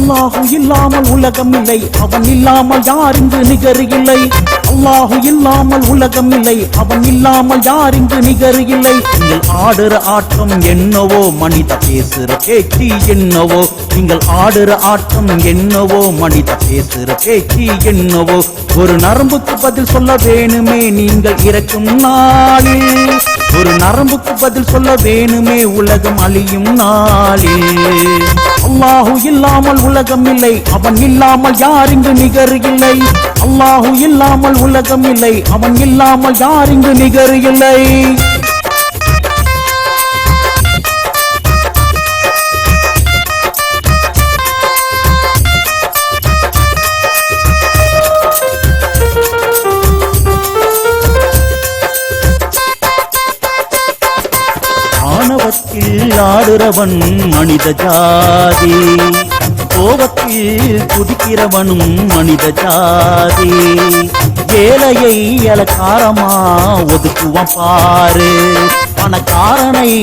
அல்லாஹு இல்லாமல் உலகம் இல்லை, அவன் இல்லாமல் யார் இங்கு நிகர் இல்லை. அல்லாஹு இல்லாமல் உலகம் இல்லை, அவன் இல்லாமல் யார் இங்கு நிகர் இல்லை. நீங்கள் ஆடுற ஆட்டம் என்னவோ, மனித பேசுற பேச்சு என்னவோ. நீங்கள் ஆடுற ஆட்டம் என்னவோ, மனித பேசுற பேச்சு என்னவோ. ஒரு நரம்புக்கு பதில் சொல்ல வேணுமே நீங்கள் இறக்கும் நாளில். ஒரு நரம்புக்கு பதில் சொல்ல வேணுமே உலகம் அழியும் நாளில். அல்லாஹு இல்லாமல் உலகம் இல்லை, அவன் இல்லாமல் யார் இங்கு நிகர் இல்லை. அல்லாஹு இல்லாமல் உலகம் இல்லை, அவன் இல்லாமல் யார் இங்கு நிகர் இல்லை. ஆணவத்தில் ஆடுறவன் மனித ஜாதி, கோபத்தில் குதிக்கிறவனும் மனித ஜாதி. ஏழையை இலக்காரமா ஒதுக்குவான் பாரு, பணக்காரனை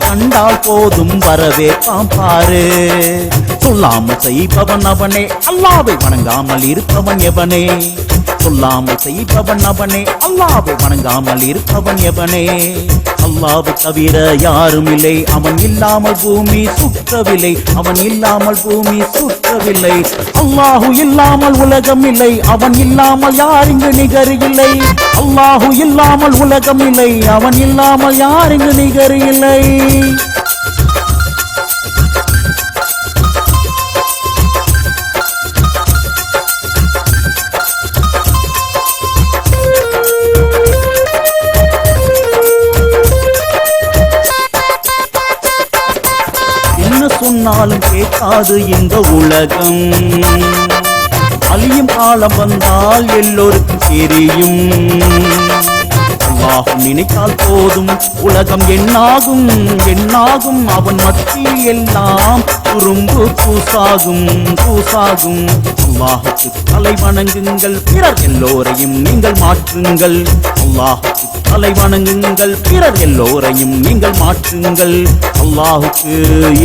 கண்டால் போதும் வரவே பாரு. சொல்லாமல் செய்பவன் அவனே, அல்லாவை வணங்காமல் இருப்பவன் எவனே. சொல்லாமல் செய்பவன் அவனே, அல்லாவை வணங்காமல் இருப்பவன் எவனே. அல்லாவை தவிர யாரும் இல்லை, அவன் இல்லாமல் பூமி சுற்றவில்லை. அவன் இல்லாமல் பூமி சுற்றவில்லை. அல்லாஹு இல்லாமல் உலகம் இல்லை, அவன் இல்லாமல் யார் இங்கு நிகர் இல்லை. அல்லாஹு இல்லாமல் உலகம் இல்லை, அவன் இல்லாமல் யார் இங்கு நிகர் இல்லை. சொன்னாலும் கேட்காது இந்த உலகம். அழியும் காலம் வந்தால் எல்லோருக்கும் தெரியும். அல்லாஹ் நினைத்தால் போதும் உலகம் என்னாகும் என்னாகும். அவன் மத்தியில் எல்லாம் துரும்பு பூசாகும் பூசாகும். அல்லாஹுக்கு தலை வணங்குங்கள், பிறர் எல்லோரையும் நீங்கள் மாற்றுங்கள். அல்லாஹுக்கு தலை வணங்குங்கள், பிறர் எல்லோரையும் நீங்கள் மாற்றுங்கள். அல்லாஹுக்கு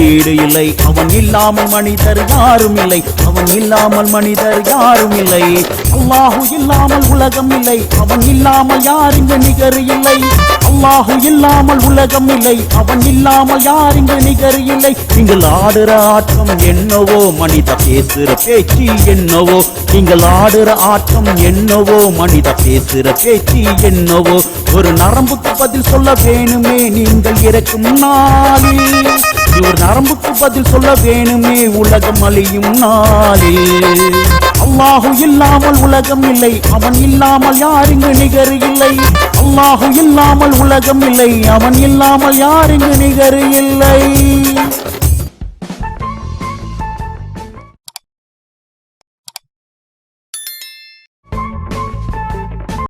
ஈடு இல்லை, அவன் இல்லாமல் மனிதர் யாரும் இல்லை. அவன் இல்லாமல் மனிதர் யாரும் இல்லை. அல்லாஹு இல்லாமல் உலகம் இல்லை, அவன் இல்லாமல் யார் இங்கு நிகர் இல்லை. அல்லாஹு இல்லாமல் உலகம் இல்லை, அவன் இல்லாமல் யார் இங்கு நிகர் இல்லை. நீங்கள் ஆடுற ஆட்டம் என்னவோ, மனித பேசுற பேச்சு என்னவோ. நீங்கள் ஆடுற ஆட்டம் என்னவோ, மனித பேசுற பேச்சு என்னவோ. ஒரு நரம்புக்கு பதில் சொல்ல வேணுமே நீங்கள் இறக்கும் நாளில். ஒரு நரம்புக்கு பதில் சொல்ல வேணுமே உலகம் அழியும் நாளில். அல்லாஹு இல்லாமல் உலகம் இல்லை, அவன் இல்லாமல் யார் இங்கு நிகர் இல்லை. அல்லாஹு இல்லாமல் உலகம் இல்லை, அவன் இல்லாமல் யார் இங்கு நிகர் இல்லை.